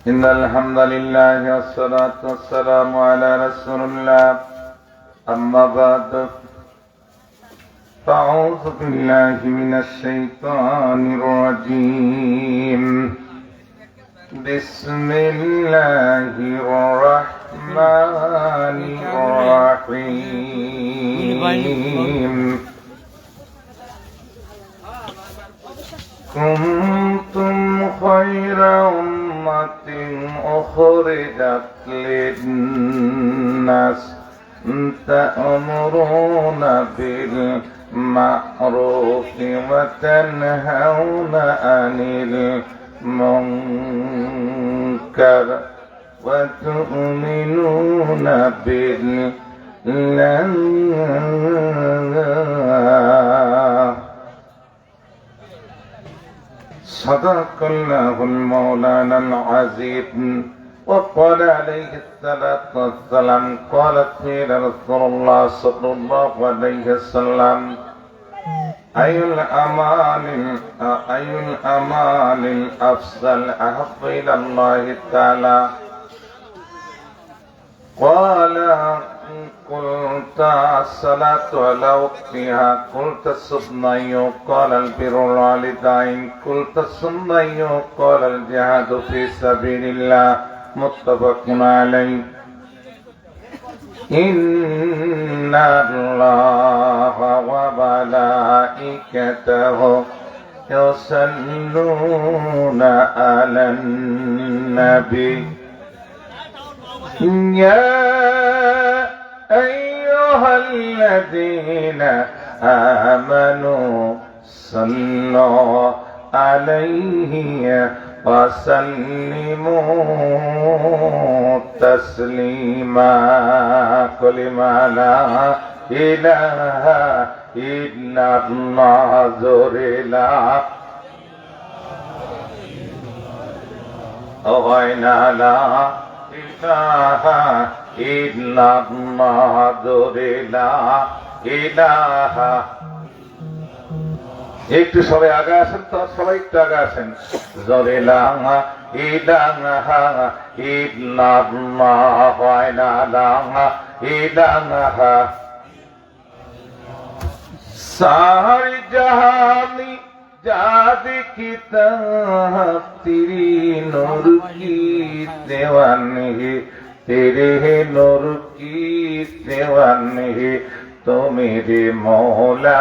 إن الحمد لله والصلاة والسلام على رسول الله أما بعد فأعوذ بالله من الشيطان الرجيم بسم الله الرحمن الرحيم كنتم خير أمة أخرجت للناس تأمرون بالمعروف وتنهون عن المنكر وتؤمنون بالله صدق الله المولانا العظيم وقال عليه الصلاة والسلام قالت قيل رسول الله صلى الله عليه وسلم أي الأعمال الأفضل أحب إلى الله تعالى قال قلت الصلاة على وقتها قلت الصدني قال البر الوالدين قلت الصدني قال الجهاد في سبيل الله متفق عليه إن الله وملائكته يصلون على النبي يا أيها الذين آمنوا صلوا عليه وسلموا تسليما قل ما لا إله إلا الله ذرلا أغينا لا إله إلا الله ذرلا إله একটু সবাই আগে আসেন তো, সবাই একটু আগে আসেন। জরিলা ইলাহা ইল্লাল্লাহ ওয়া ইলাহা ইল্লাল্লাহ সারি জাহানি जादी की तेरी नूर की दीवानी तेरे नूर की दीवानी तो मेरे मौला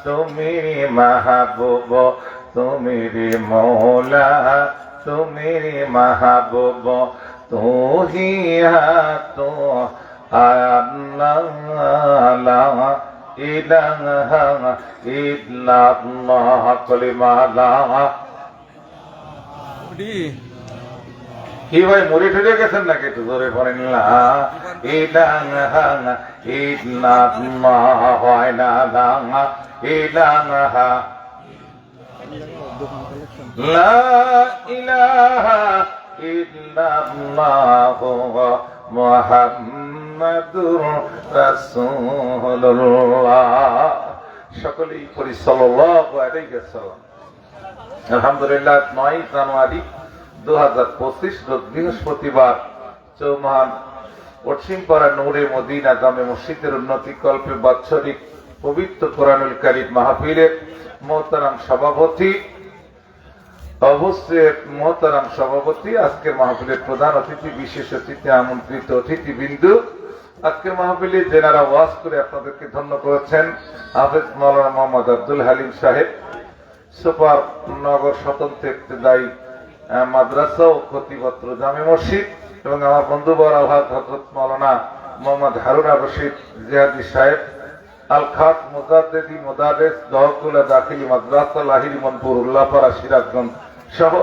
तो मेरे महबूब तो मेरे मौला तो मेरे महबूब तो ही है तो अल्लाह ইলাহা ইল্লাল্লাহ কালিমা লা কি ভাই মরে ঠেলে গেছেন নাকি? একটু জোরে পড়েন লা ইলাহা ইল্লাল্লাহ ওয়া ইলাহা ইলাহা লা ইলাহা ইল্লাল্লাহ মুহাম্মাদুর রাসূলুল্লাহ। সকলেই পড়ি সাল্লাল্লাহু আলাইহি ওয়াসাল্লাম। আলহামদুলিল্লাহ 9 জানুয়ারি 2025 রোজ বৃহস্পতিবার চৌমাহান পশ্চিমপাড়া নূরে মদিনা জামে মসজিদের উন্নতি কল্পে বাৎসরিক পবিত্র কোরআনুল কারীম মাহফিলের মোহতারাম সভাপতি অবশ্যই মোহতারাম সভাপতি, আজকের মাহফিলের প্রধান অতিথি, বিশেষ অতিথি, আমন্ত্রিত অতিথিবৃন্দ, আজকের মাহফিলে যেনারা ওয়াজ করে আপনাদেরকে ধন্য করেছেন হাফেজ মাওলানা মোহাম্মদ আব্দুল হালিম সাহেব, সুপার নগর স্বতন্ত্র ইবতেদায়ী মাদ্রাসা ও খতিবত্র জামে মসজিদ, এবং আমার বন্ধু বড় হযরত মাওলানা মোহাম্মদ হারুনা রশিদ জিহাদি সাহেব, আল খাত মুজাদ্দিদি মুদারিস দহকুলা দাখিলি মাদ্রাসা লাহিরি মনপুর উল্লাহপাড়া সিরাজগঞ্জ সহ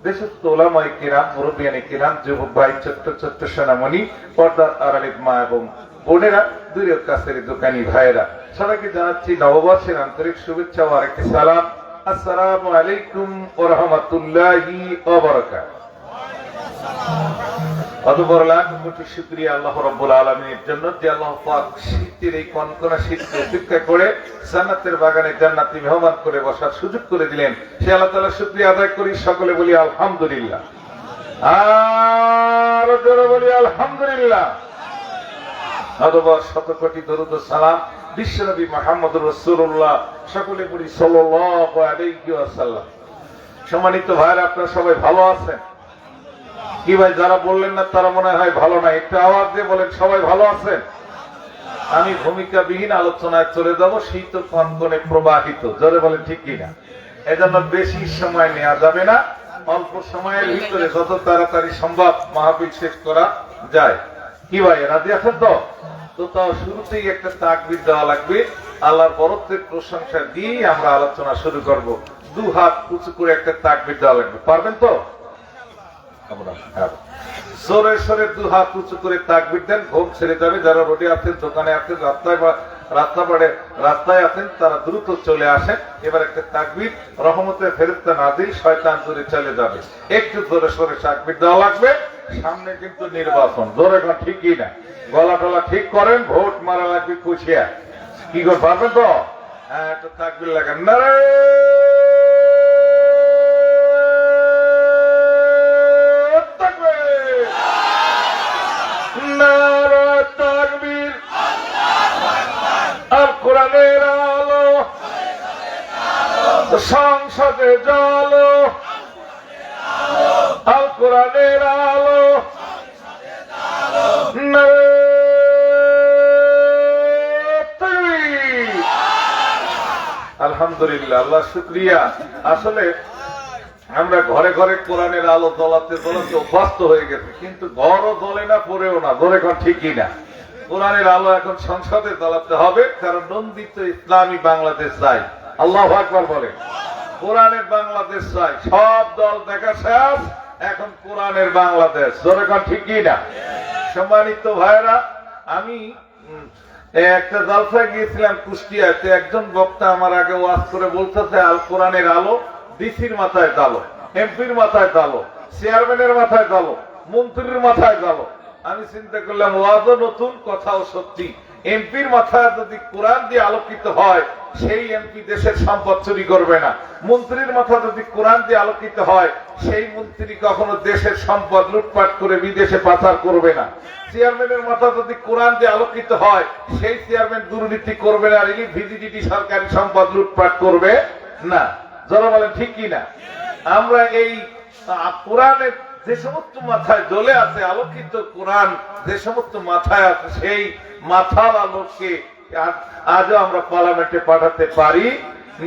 দেশস্থ উলামায়ে কিরাম, মুরব্বিয়ানে কিরাম, যুবক ভাই, ছোট্ট ছোট্ট সোনামণি, পর্দার আড়ালের মা এবং বোনেরা, দূরের কাছের দোকানি ভাইয়েরা, সবাইকে জানাচ্ছি নববর্ষের আন্তরিক শুভেচ্ছা ও আরেকটি সালাম। আসসালামু আলাইকুম ওয়া রাহমাতুল্লাহি ওয়া বারাকাতুহু। অতঃপর লাখ কোটি শুকরিয়া আল্লাহ রাব্বুল আলামিনের জন্য যে আল্লাহ পাক শীতের এই কনকনা শীতকে উপেক্ষা করে জান্নাতের বাগানে জান্নাতি মেহমান করে বসার সুযোগ করে দিলেন। সে আল্লাহ তাআলার শুকরিয়া আদায় করি, সকলে বলি আলহামদুলিল্লাহ। আর জোরে বলি আলহামদুলিল্লাহ। অথবা শত কোটি দরুদ ও সালাম বিশ্বনবী মুহাম্মদুর রাসূলুল্লাহ সকলে পড়ি সাল্লাল্লাহু আলাইহি ওয়াসাল্লাম। সম্মানিত ভাইরা, আপনারা সবাই ভালো আছেন কি? ভাই যারা বললেন না তারা মনে হয় ভালো না, একটু আওয়াজ দিয়ে বলেন সবাই ভালো আছেন। আমি ভূমিকাবিহীন আলোচনায় চলে যাব, শীত কনকনে প্রবাহিত, জোরে বলেন ঠিক কিনা। এজন্য বেশি সময় নেওয়া যাবে না, অল্প সময়ের ভিতরে যত তাড়াতাড়ি সম্ভব মাহফিল শেষ করা যায়। কি ভাই রাজি আছেন তো? তো তাও শুরুতেই একটা তাকবীর দেওয়া লাগবে। আল্লাহর বরত্বের প্রশংসা দিয়ে আমরা আলোচনা শুরু করব। দু হাত উঁচু করে একটা তাকবীর দেওয়া লাগবে, পারবেন তো? জোরে সরে দু হাত উঁচু করে তাকবীর দেন, ঘুম ছেড়ে যাবে। যারা রোডে আছেন, দোকানে আছেন, রাস্তায় আছেন, তারা দ্রুত চলে আসেন। এবার একটা তাকবীর, রহমতের ফেরেশতা নাজিল, শয়তান দূরে চলে যাবে। একটু জোরে সরে তাকবীর দেওয়া লাগবে। সামনে কিন্তু নির্বাচন, জোরে কোন ঠিকই না, গলা টলা ঠিক করেন, ভোট মারা লাগবে কুশিয়া। কি করে পারবেন তো? হ্যাঁ, একটা তাকবীর লাগান। নারে তাকবীর, আল কোরআনের আলো সংসদে জ্বালো, আল কোরআনের আলো। আলহামদুলিল্লাহ, আল্লাহ শুকরিয়া। আসলে আমরা ঘরে ঘরে কোরআনের আলো জ্বলাতে জ্বলাতে অভ্যস্ত হয়ে গেছে, কিন্তু ঘরও জ্বলে না, পড়েও না, ধরে কোন ঠিকই না। কোরআনের আলো এখন সংসদে জ্বলাতে হবে, কারণ নন্দিত ইসলামী বাংলাদেশ চাই। আল্লাহু আকবার বলে, কোরআনের বাংলাদেশ চাই। সব দল দেখা শেষ, এখন কোরআনের বাংলাদেশ, ধরে কোন ঠিকই না। সম্মানিত ভাইরা, আমি একটা জলসায় গিয়েছিলাম কুষ্টিয়াতে। একজন বক্তা আমার আগে ওয়াজ করে বলতেছে, আল কোরআনের আলো ডিসির মাথায় জ্বালো, এমপির মাথায় জ্বালো, চেয়ারম্যানের মাথায় জ্বালো, মন্ত্রীর মাথায় জ্বালো। আমি চিন্তা করলাম, ওয়াজও নতুন, কথাও সত্যি। এমপির মাথায় যদি কোরআন দিয়ে আলোকিত হয়, সেই এমপি দেশের সম্পদ চুরি করবে না। মন্ত্রীর মাথা যদি কোরআন দিয়ে আলোকিত হয়, সেই মন্ত্রী কখনো দেশের সম্পদ লুটপাট করে বিদেশে পাচার করবে না। চেয়ারম্যানের মাথা যদি কোরআন দিয়ে আলোকিত হয়, সেই চেয়ারম্যান দুর্নীতি করবে না, ভিজিডিটি সরকারি সম্পদ লুটপাট করবে না। যারা বলেন ঠিক কিনা। আমরা এই কোরআনের যে সমস্ত মাথায় জ্বলে আছে, আলোকিত কোরআন যে সমস্ত মাথায় আছে, সেই মাথার আলোকে আজও আমরা পার্লামেন্টে পাঠাতে পারি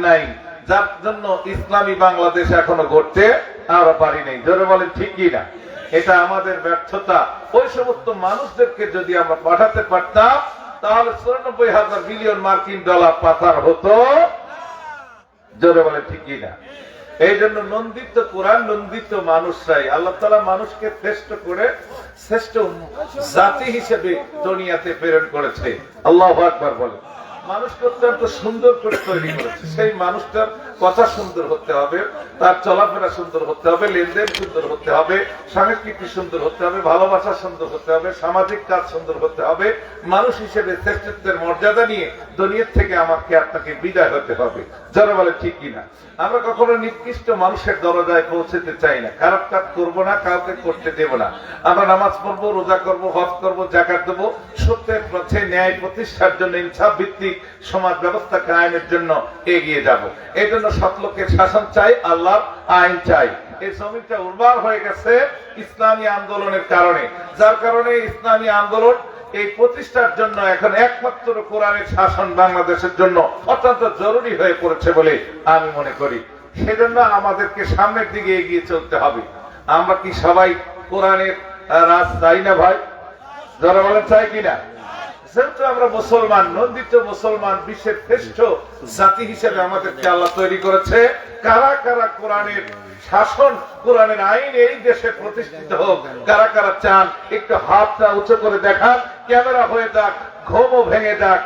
নাই, যার জন্য ইসলামী বাংলাদেশ এখনো গড়তে আমরা পারি নাই। জোরে বলেন ঠিক কিনা। এটা আমাদের ব্যর্থতা। ওই সমস্ত মানুষদেরকে যদি আমরা পাঠাতে পারতাম, তাহলে 94,000 বিলিয়ন মার্কিন ডলার পাচার হতো। জোরে বলে ঠিকই না। এই জন্য নন্দিত কোরআন, নন্দিত মানুষরাই। আল্লাহ তাআলা মানুষকে শ্রেষ্ঠ করে শ্রেষ্ঠ জাতি হিসেবে দুনিয়াতে প্রেরণ করেছে। আল্লাহু আকবার বলে। মানুষকে অত্যন্ত সুন্দর করে তৈরি করেছে। সেই মানুষটার কথা সুন্দর হতে হবে, তার চলাফেরা সুন্দর হতে হবে, লেনদেন সুন্দর হতে হবে, সংস্কৃতি সুন্দর হতে হবে, ভালোবাসা সুন্দর হতে হবে, সামাজিক কাজ সুন্দর হতে হবে। মানুষ হিসেবে শ্রেষ্ঠত্বের মর্যাদা নিয়ে দুনিয়া থেকে আমাকে আপনাকে বিদায় হতে হবে। যারা বলে ঠিক কিনা। আমরা কখনো নিকৃষ্ট মানুষের দরজায় পৌঁছতে চাই না, খারাপ কাজ করবো না, কাউকে করতে দেব না। আমরা নামাজ পড়বো, রোজা করবো, হজ করবো, যাকাত দেবো, সত্যের পথে ন্যায় প্রতিষ্ঠার জন্য, ইনসাফ ভিত্তিক সমাজ ব্যবস্থা কায়েমের জন্য এগিয়ে যাব। এই জন্য সৎ লোকের শাসন চাই, আল্লাহর আইন চাই। এই জমিটা উর্বর হয়ে গেছে ইসলামী আন্দোলনের কারণে, যার কারণে ইসলামী আন্দোলন এই প্রতিষ্ঠার জন্য এখন একমাত্র কোরআনের শাসন বাংলাদেশের জন্য অত্যন্ত জরুরি হয়ে পড়েছে বলে আমি মনে করি। সেজন্য আমাদেরকে সামনের দিকে এগিয়ে চলতে হবে। আমরা কি সবাই কোরআনের রাজ চাই না ভাই? যারা বলেন চাই কিনা। যেহেতু আমরা মুসলমান, নন্দিত মুসলমান, বিশ্বের শ্রেষ্ঠ জাতি হিসেবে আমাদেরকে আল্লাহ তৈরি করেছে। কারা কারা কোরআনের শাসন, কোরআনের আইন এই দেশে প্রতিষ্ঠিত হোক, কারা কারা চান একটু হাতটা উঁচু করে দেখান। ক্যামেরা হয়ে যাক, ঘুমও ভেঙে যাক।